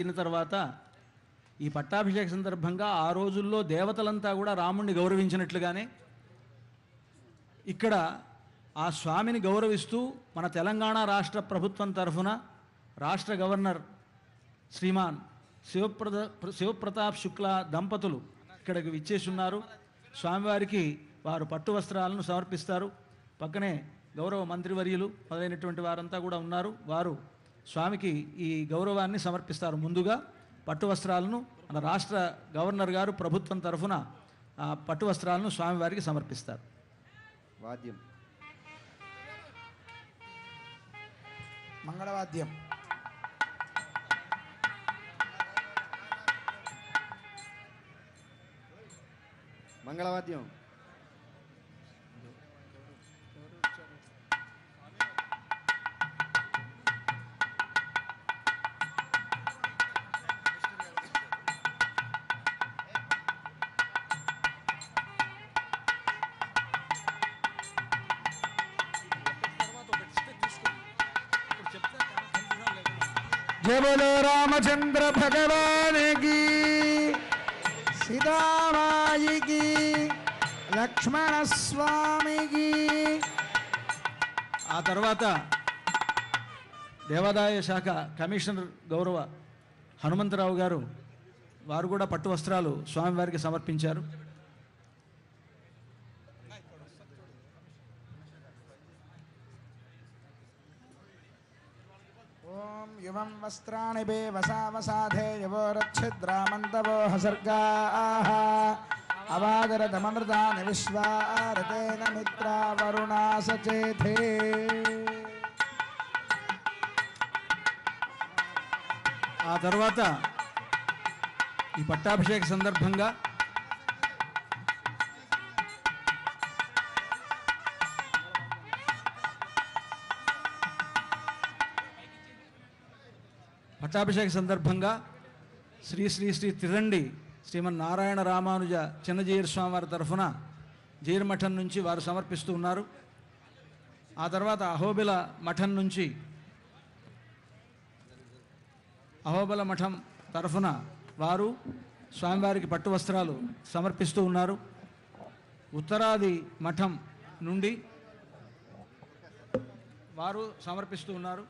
అయిన తర్వాత ఈ పట్టాభిషేక సందర్భంగా ఆ రోజుల్లో దేవతలంతా కూడా రాముణ్ణి గౌరవించినట్లుగానే ఇక్కడ ఆ స్వామిని గౌరవిస్తూ మన తెలంగాణ రాష్ట్ర ప్రభుత్వం తరఫున రాష్ట్ర గవర్నర్ శ్రీమాన్ శివప్రతాప్ శుక్లా దంపతులు ఇక్కడికి విచ్చేసి ఉన్నారు. స్వామివారికి వారు పట్టు వస్త్రాలను సమర్పిస్తారు. పక్కనే గౌరవ మంత్రివర్యులు మొదలైనటువంటి వారంతా కూడా ఉన్నారు. వారు స్వామికి ఈ గౌరవాన్ని సమర్పిస్తారు. ముందుగా పట్టు వస్త్రాలను మన రాష్ట్ర గవర్నర్ గారు ప్రభుత్వం తరఫున ఆ పట్టు వస్త్రాలను స్వామివారికి సమర్పిస్తారు. వాద్యం మంగళవాద్యం మంగళవాద్యం जय बोलो रामचंद्र भगवान की, सीतामाई की, लक्ष्मण स्वामी की. ఆ తర్వాత దేవాదాయ శాఖ కమిషనర్ గౌరవ హనుమంతరావు గారు వారు కూడా పట్టు వస్త్రాలు స్వామివారికి సమర్పించారు. ओम युवं वस्त्राणि बे वसावसाधे यवोरच्छिद्रामन्तवो हसर्गाः अवादरदमनृतानि विश्वारतेन मित्रा वरुणा सचेथे. ఆ తర్వాత ఈ పట్టాభిషేక సందర్భంగా శ్రీ శ్రీ శ్రీ తిరండి శ్రీమన్నారాయణ రామానుజ చిన్నజీయర్ స్వామివారి తరఫున జీర్ మఠం నుంచి వారు సమర్పిస్తూ ఉన్నారు. ఆ తర్వాత అహోబిల మఠం నుంచి అహోబిల మఠం తరఫున వారు స్వామివారికి పట్టు వస్త్రాలు సమర్పిస్తూ ఉన్నారు. ఉత్తరాది మఠం నుండి వారు సమర్పిస్తూ ఉన్నారు.